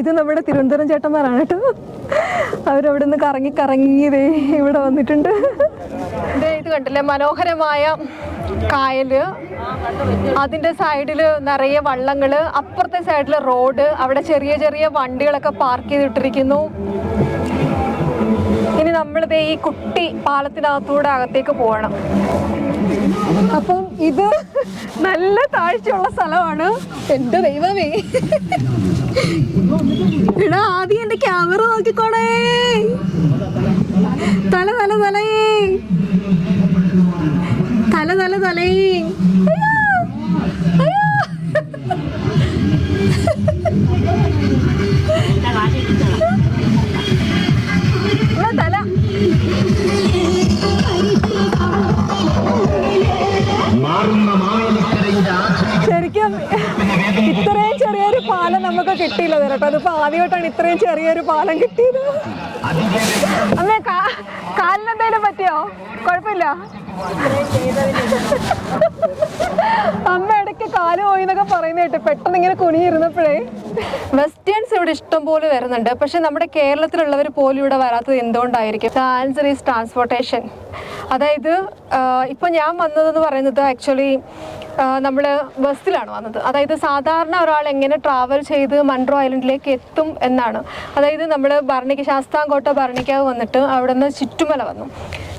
ഇത് നമ്മുടെ തിരുവനന്തപുരം ചേട്ടന്മാരാണ് കേട്ടോ. അവരവിടെ നിന്ന് കറങ്ങി കറങ്ങിയതേ ഇവിടെ വന്നിട്ടുണ്ട്. ഇത് കണ്ടില്ലേ, മനോഹരമായ കായല്, അതിൻ്റെ സൈഡിൽ നിറയെ വള്ളങ്ങൾ, അപ്പുറത്തെ സൈഡിൽ റോഡ്, അവിടെ ചെറിയ ചെറിയ വണ്ടികളൊക്കെ പാർക്ക് ചെയ്തിട്ടിരിക്കുന്നു. ഇനി നമ്മളിത് ഈ കുട്ടി പാലത്തിനകത്തൂടെ അകത്തേക്ക് പോകണം. അപ്പം ഇത് നല്ല താഴ്ചയുള്ള സ്ഥലമാണ്. എൻ്റെ ദൈവമേ, എടാ ആദ്യം എൻ്റെ ക്യാമറ നോക്കിക്കോണേ. തല തല തലേ തല തല തലേ തല. ശരിക്കും ഇത്രയും ചെറിയൊരു പാലം നമുക്ക് കിട്ടിയില്ല കേട്ടോ. അതിപ്പോ ആദ്യമായിട്ടാണ് ഇത്രയും ചെറിയൊരു പാലം കിട്ടിയത്. അമ്മേ, കാലിനെന്തായാലും പറ്റിയോ? കുഴപ്പമില്ല. അമ്മ ഇടയ്ക്ക് കാല് പോയി എന്നൊക്കെ പറയുന്ന കേട്ട് പെട്ടെന്ന് ഇങ്ങനെ കുനിയിരുന്നപ്പോഴേ. വെസ്റ്റേൺസ് ഇവിടെ ഇഷ്ടം പോലെ വരുന്നുണ്ട്, പക്ഷെ നമ്മുടെ കേരളത്തിലുള്ളവർ പോലും ഇവിടെ വരാത്തത് എന്തുകൊണ്ടായിരിക്കും? The answer is transportation. അതായത് ഇപ്പോൾ ഞാൻ വന്നതെന്ന് പറയുന്നത് ആക്ച്വലി നമ്മൾ ബസ്സിലാണ് വന്നത്. അതായത് സാധാരണ ഒരാൾ എങ്ങനെ ട്രാവൽ ചെയ്ത് മൺട്രോ ഐലൻഡിലേക്ക് എത്തും എന്നാണ്. അതായത് നമ്മൾ ശാസ്താംകോട്ട ഭരണിക്കാവ് വന്നിട്ട് അവിടെ നിന്ന് ചുറ്റുമല വന്നു.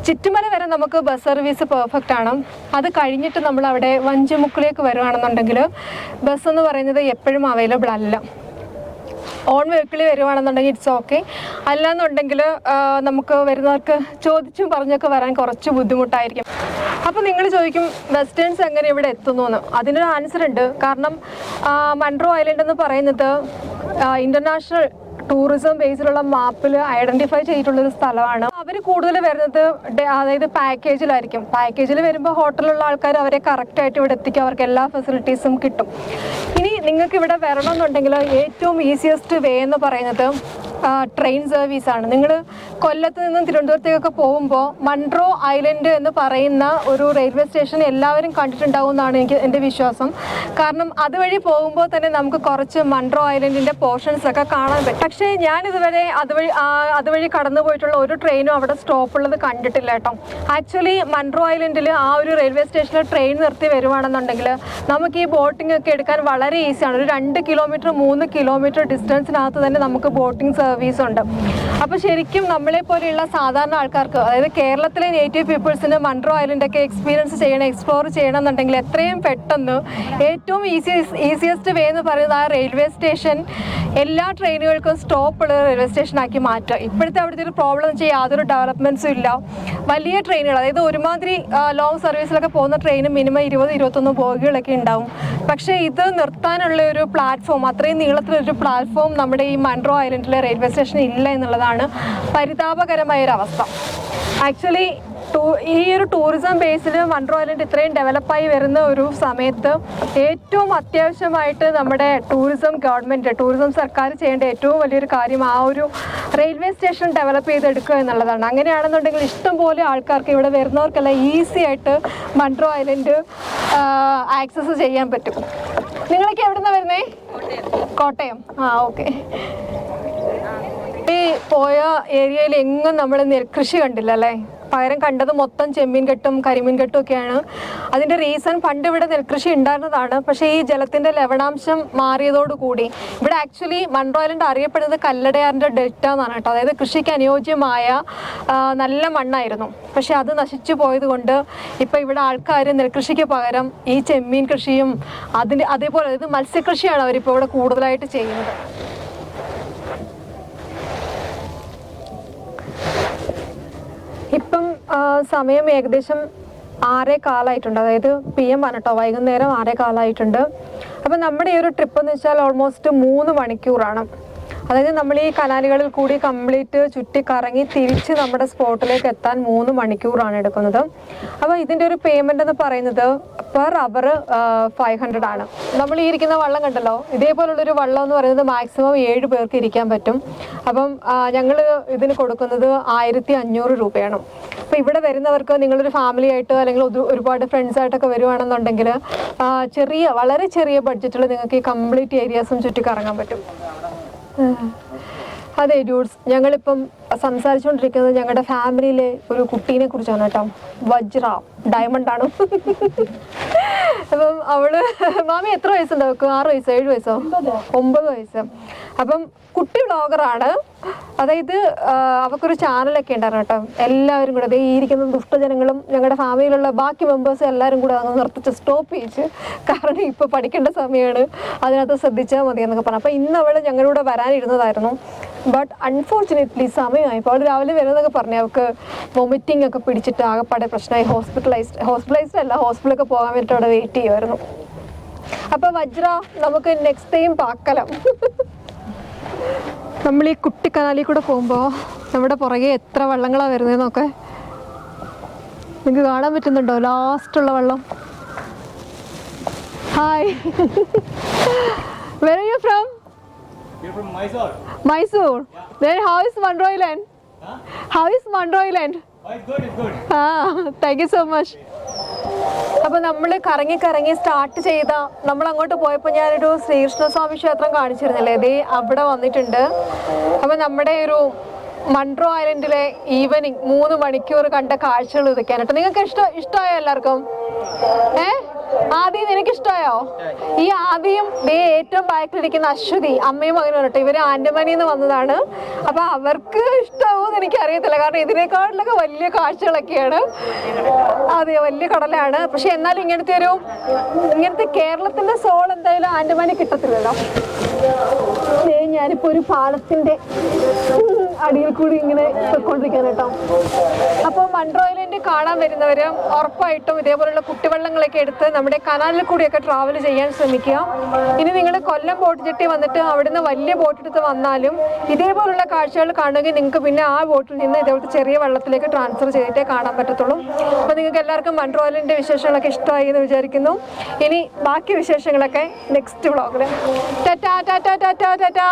ചുറ്റുമല വരെ നമുക്ക് ബസ് സർവീസ് പെർഫെക്റ്റ് ആണ്. അത് കഴിഞ്ഞിട്ട് നമ്മൾ അവിടെ വഞ്ചിമുക്കിലേക്ക് വരുവാണെന്നുണ്ടെങ്കിൽ ബസ് എന്ന് പറയുന്നത് എപ്പോഴും അവൈലബിൾ അല്ല. ഓൺ വെഹിക്കിൾ വരുവാണെന്നുണ്ടെങ്കിൽ ഇറ്റ്സ് ഓക്കെ. അല്ലാന്നുണ്ടെങ്കിൽ നമുക്ക് വരുന്നവർക്ക് ചോദിച്ചും പറഞ്ഞൊക്കെ വരാൻ കുറച്ച് ബുദ്ധിമുട്ടായിരിക്കും. അപ്പോൾ നിങ്ങൾ ചോദിക്കും വെസ്റ്റേൺസ് എങ്ങനെ ഇവിടെ എത്തുന്നു എന്ന്. അതിനൊരു ആൻസർ ഉണ്ട്. കാരണം മൺട്രോ ഐലൻഡ് എന്ന് പറയുന്നത് ഇൻ്റർനാഷണൽ ടൂറിസം ബേസിലുള്ള മാപ്പിൽ ഐഡൻറ്റിഫൈ ചെയ്തിട്ടുള്ളൊരു സ്ഥലമാണ്. അവർ കൂടുതൽ വരുന്നത് അതായത് പാക്കേജിലായിരിക്കും. പാക്കേജിൽ വരുമ്പോൾ ഹോട്ടലിലുള്ള ആൾക്കാർ അവരെ കറക്റ്റായിട്ട് ഇവിടെ എത്തിക്കും, അവർക്ക് എല്ലാ ഫെസിലിറ്റീസും കിട്ടും. ഇനി നിങ്ങൾക്ക് ഇവിടെ വരണമെന്നുണ്ടെങ്കിൽ ഏറ്റവും ഈസിയസ്റ്റ് വേ എന്ന് പറയുന്നത് ട്രെയിൻ സർവീസാണ്. നിങ്ങൾ കൊല്ലത്ത് നിന്നും തിരുവനന്തപുരത്തേക്കൊക്കെ പോകുമ്പോൾ മൺട്രോ ഐലൻഡ് എന്ന് പറയുന്ന ഒരു റെയിൽവേ സ്റ്റേഷൻ എല്ലാവരും കണ്ടിട്ടുണ്ടാവും എന്നാണ് എൻ്റെ വിശ്വാസം. കാരണം അതുവഴി പോകുമ്പോൾ തന്നെ നമുക്ക് കുറച്ച് മൺട്രോ ഐലൻഡിൻ്റെ പോർഷൻസ് ഒക്കെ കാണാൻ പറ്റും. പക്ഷേ ഞാനിതുവരെ അതുവഴി കടന്നു പോയിട്ടുള്ള ഒരു ട്രെയിനും അവിടെ സ്റ്റോപ്പുള്ളത് കണ്ടിട്ടില്ല കേട്ടോ. ആക്ച്വലി മൺട്രോ ഐലൻഡിൽ ആ ഒരു റെയിൽവേ സ്റ്റേഷനിൽ ട്രെയിൻ നിർത്തി വരുവാണെന്നുണ്ടെങ്കിൽ നമുക്ക് ഈ ബോട്ടിംഗ് ഒക്കെ എടുക്കാൻ വളരെ ഈസിയാണ്. ഒരു 2 കിലോമീറ്റർ 3 കിലോമീറ്റർ ഡിസ്റ്റൻസിനകത്ത് തന്നെ നമുക്ക് ബോട്ടിംഗ് സർവീസ് ഉണ്ട്. അപ്പോൾ ശരിക്കും നമ്മളെ പോലെയുള്ള സാധാരണ ആൾക്കാർക്ക്, അതായത് കേരളത്തിലെ നേറ്റീവ് പീപ്പിൾസിന് മൺട്രോ ഐലൻഡൊക്കെ എക്സ്പ്ലോർ ചെയ്യണം എന്നുണ്ടെങ്കിൽ എത്രയും പെട്ടെന്ന് ഏറ്റവും ഈസിയസ്റ്റ് വേ എന്ന് പറയുന്നത് ആ റെയിൽവേ സ്റ്റേഷൻ എല്ലാ ട്രെയിനുകൾക്കും സ്റ്റോപ്പുള്ള റെയിൽവേ സ്റ്റേഷനാക്കി മാറ്റുക. ഇപ്പോഴത്തെ അവിടുത്തെ ഒരു പ്രോബ്ലം എന്ന് വെച്ചാൽ യാതൊരു ഡെവലപ്മെൻറ്റ്സും ഇല്ല. വലിയ ട്രെയിനുകൾ, അതായത് ഒരുമാതിരി ലോങ് സർവീസിലൊക്കെ പോകുന്ന ട്രെയിന് മിനിമം 20-21 ബോഗികളൊക്കെ ഉണ്ടാവും. പക്ഷേ ഇത് നിർത്താനുള്ള ഒരു പ്ലാറ്റ്ഫോം, അത്രയും നീളത്തിലൊരു പ്ലാറ്റ്ഫോം നമ്മുടെ ഈ മൺട്രോ ഐലൻഡിലെ റെയിൽവേ സ്റ്റേഷൻ ഇല്ല എന്നുള്ളതാണ് പരിതാപകരമായൊരവസ്ഥ. ആക്ച്വലി ഈ ഒരു ടൂറിസം ബേസിൽ മൺട്രോ ഐലൻഡ് ഇത്രയും ഡെവലപ്പായി വരുന്ന ഒരു സമയത്ത് ഏറ്റവും അത്യാവശ്യമായിട്ട് നമ്മുടെ ടൂറിസം സർക്കാർ ചെയ്യേണ്ട ഏറ്റവും വലിയൊരു കാര്യം ആ ഒരു റെയിൽവേ സ്റ്റേഷൻ ഡെവലപ്പ് ചെയ്തെടുക്കുക എന്നുള്ളതാണ്. അങ്ങനെയാണെന്നുണ്ടെങ്കിൽ ഇഷ്ടംപോലെ ആൾക്കാർക്ക് ഇവിടെ വരുന്നവർക്കെല്ലാം ഈസി ആയിട്ട് മൺട്രോ ഐലൻഡ് ആക്സസ് ചെയ്യാൻ പറ്റും. നിങ്ങളൊക്കെ എവിടെ നിന്നാണ് വരുന്നേ? കോട്ടയം. ഓക്കെ. ഈ പോയ ഏരിയയിൽ എങ്ങും നമ്മൾ നെൽകൃഷി കണ്ടില്ല അല്ലേ? പകരം കണ്ടത് മൊത്തം ചെമ്മീൻ കെട്ടും കരിമീൻ കെട്ടും ഒക്കെയാണ്. അതിൻ്റെ റീസൺ പണ്ട് ഇവിടെ നെൽകൃഷി ഉണ്ടായിരുന്നതാണ്. പക്ഷേ ഈ ജലത്തിൻ്റെ ലവണാംശം മാറിയതോടുകൂടി ഇവിടെ ആക്ച്വലി മൺട്രോ ഐലൻഡ് അറിയപ്പെടുന്നത് കല്ലടയാറിൻ്റെ ഡെൽറ്റ എന്നാണ് കേട്ടോ. അതായത് കൃഷിക്ക് അനുയോജ്യമായ നല്ല മണ്ണായിരുന്നു. പക്ഷെ അത് നശിച്ചു പോയത് കൊണ്ട് ഇപ്പോൾ ഇവിടെ ആൾക്കാർ നെൽകൃഷിക്ക് പകരം ഈ ചെമ്മീൻ കൃഷിയും അതേപോലെ അതായത് മത്സ്യകൃഷിയാണ് അവരിപ്പോൾ ഇവിടെ കൂടുതലായിട്ട് ചെയ്യുന്നത്. ഇപ്പം സമയം ഏകദേശം 6:15 അതായത് PM ആണ് കേട്ടോ. വൈകുന്നേരം 6:15. അപ്പം നമ്മുടെ ഈ ഒരു ട്രിപ്പ് എന്ന് വെച്ചാൽ ഓൾമോസ്റ്റ് 3 മണിക്കൂറാണ്. അതായത് നമ്മൾ ഈ കനാലുകളിൽ കൂടി കംപ്ലീറ്റ് ചുറ്റി കറങ്ങി തിരിച്ച് നമ്മുടെ സ്പോട്ടിലേക്ക് എത്താൻ 3 മണിക്കൂറാണ് എടുക്കുന്നത്. അപ്പോൾ ഇതിൻ്റെ ഒരു പേയ്മെൻ്റ് എന്ന് പറയുന്നത് പെർ അവർ 500 ആണ്. നമ്മൾ ഈ ഇരിക്കുന്ന വള്ളം കണ്ടല്ലോ, ഇതേപോലുള്ളൊരു വള്ളം എന്ന് പറയുന്നത് മാക്സിമം 7 പേർക്ക് ഇരിക്കാൻ പറ്റും. അപ്പം ഞങ്ങൾ ഇതിന് കൊടുക്കുന്നത് 1500 രൂപയാണ്. അപ്പോൾ ഇവിടെ വരുന്നവർക്ക് നിങ്ങളൊരു ഫാമിലി ആയിട്ട് അല്ലെങ്കിൽ ഒരുപാട് ഫ്രണ്ട്സായിട്ടൊക്കെ വരുവാണെന്നുണ്ടെങ്കിൽ വളരെ ചെറിയ ബഡ്ജറ്റിൽ നിങ്ങൾക്ക് ഈ കംപ്ലീറ്റ് ഏരിയാസും ചുറ്റി കറങ്ങാൻ പറ്റും. അതെ ഡ്യൂഡ്സ്, ഞങ്ങളിപ്പം സംസാരിച്ചുകൊണ്ടിരിക്കുന്നത് ഞങ്ങളുടെ ഫാമിലിയിലെ ഒരു കുട്ടീനെ കുറിച്ചാണ് കേട്ടോ. വജ്ര ഡയമണ്ടാണ്. അപ്പം അവള് മാമി എത്ര വയസ്സുണ്ട് അവൾക്ക്? 6 വയസ്സോ 7 വയസ്സോ 9 വയസ്സ്. അപ്പം കുട്ടി വ്ളോഗറാണ്. അതായത് അവൾക്കൊരു ചാനലൊക്കെ ഉണ്ടായിരുന്നു കേട്ടോ. എല്ലാവരും കൂടെ അതേ ഇരിക്കുന്ന ദുഷ്ടജനങ്ങളും ഞങ്ങളുടെ ഫാമിലിയിലുള്ള ബാക്കി മെമ്പേഴ്സും എല്ലാവരും കൂടെ അങ്ങ് നിർത്തിച്ച് സ്റ്റോപ്പ് ചെയ്യിച്ച്, കാരണം ഇപ്പോൾ പഠിക്കേണ്ട സമയമാണ്, അതിനകത്ത് ശ്രദ്ധിച്ചാൽ മതി എന്നൊക്കെ പറഞ്ഞു. അപ്പോൾ ഇന്ന് അവൾ ഞങ്ങളുടെ കൂടെ വരാനിരുന്നതായിരുന്നു. ബട്ട് അൺഫോർച്ചുനേറ്റ്ലി സമയമായി. ഇപ്പോൾ അവൾ രാവിലെ വരുന്നതൊക്കെ പറഞ്ഞു അവൾക്ക് വൊമിറ്റിംഗ് ഒക്കെ പിടിച്ചിട്ട് ആകെപ്പാടെ പ്രശ്നമായി. ഹോസ്പിറ്റലൈസ്ഡ് അല്ല, ഹോസ്പിറ്റലൊക്കെ പോകാൻ വേണ്ടിയിട്ട് അവിടെ വെയിറ്റ് ചെയ്യുമായിരുന്നു. അപ്പോൾ വജ്ര, നമുക്ക് നെക്സ്റ്റ് ടൈം പാക്കലം. നമ്മൾ ഈ കുട്ടി കനാലിൽ കൂടെ പോകുമ്പോൾ നമ്മുടെ പുറകെ എത്ര വെള്ളങ്ങളാണ് വരുന്നതെന്നൊക്കെ നിങ്ങൾക്ക് കാണാൻ പറ്റുന്നുണ്ടോ? ലാസ്റ്റുള്ള വെള്ളം. Hi, where are you from? You're from Mysore? Mysore. Yeah. Then how is Mandro Island? Huh? How is Mandro Island? Oh, it's good, it's good. Thank you so much. അപ്പോൾ നമ്മൾ കറങ്ങി സ്റ്റാർട്ട് ചെയ്ത നമ്മൾ അങ്ങോട്ട് പോയപ്പോൾ ഞാനൊരു ശ്രീകൃഷ്ണസ്വാമി ക്ഷേത്രം കാണിച്ചിരുന്നില്ലേ, ഇതേ അവിടെ വന്നിട്ടുണ്ട്. അപ്പോൾ നമ്മുടെ ഒരു മൺട്രോ ഐലൻഡിലെ ഈവനിങ് 3 മണിക്കൂർ കണ്ട കാഴ്ചകൾ ഇതൊക്കെയാണ്. നിങ്ങൾക്ക് ഇഷ്ടമായോ എല്ലാവർക്കും? ആദ്യം നിനക്ക് ഇഷ്ടമായോ? ഈ ആദ്യം ഏറ്റവും ബാക്കിലിരിക്കുന്ന അശ്വതി അമ്മയും മകനും കേട്ടോ. ഇവര് ആൻഡമാനിൽ നിന്ന് വന്നതാണ്. അപ്പൊ അവർക്ക് ഇഷ്ടമാവുമെന്ന് എനിക്ക് അറിയത്തില്ല, കാരണം ഇതിനേക്കാളിലൊക്കെ വലിയ കാഴ്ചകളൊക്കെയാണ്. അതെ, വലിയ കടലാണ്. പക്ഷെ എന്നാലും ഇങ്ങനത്തെ കേരളത്തിന്റെ സോൾ എന്തായാലും ആൻഡമാനിൽ കിട്ടത്തില്ലല്ലോ. ഞാനിപ്പോ ഒരു പാലത്തിന്റെ അടിയിൽ കൂടി ഇങ്ങനെ പോയിക്കൊണ്ടിരിക്കാൻ കേട്ടോ. അപ്പോൾ മൺട്രോ ഐലൻഡ് കാണാൻ വരുന്നവര് ഉറപ്പായിട്ടും ഇതേപോലുള്ള കുട്ടിവെള്ളങ്ങളൊക്കെ എടുത്ത് നമ്മുടെ കനാലിൽ കൂടിയൊക്കെ ട്രാവൽ ചെയ്യാൻ ശ്രമിക്കുക. ഇനി നിങ്ങൾ കൊല്ലം ബോട്ട് ജെട്ടി വന്നിട്ട് അവിടുന്ന് വലിയ ബോട്ട് എടുത്ത് വന്നാലും ഇതേപോലുള്ള കാഴ്ചകൾ കാണുമെങ്കിൽ നിങ്ങൾക്ക് പിന്നെ ആ ബോട്ടിൽ നിന്ന് ഇതേപോലത്തെ ചെറിയ വെള്ളത്തിലേക്ക് ട്രാൻസ്ഫർ ചെയ്തിട്ടേ കാണാൻ പറ്റത്തുള്ളൂ. അപ്പോൾ നിങ്ങൾക്ക് എല്ലാവർക്കും മൺട്രോ ഐലൻഡിന്റെ വിശേഷങ്ങളൊക്കെ ഇഷ്ടമായി എന്ന് വിചാരിക്കുന്നു. ഇനി ബാക്കി വിശേഷങ്ങളൊക്കെ നെക്സ്റ്റ് വ്ളോഗിൽ. ടാറ്റാ ടാറ്റാ ടാറ്റാ ടാറ്റാ.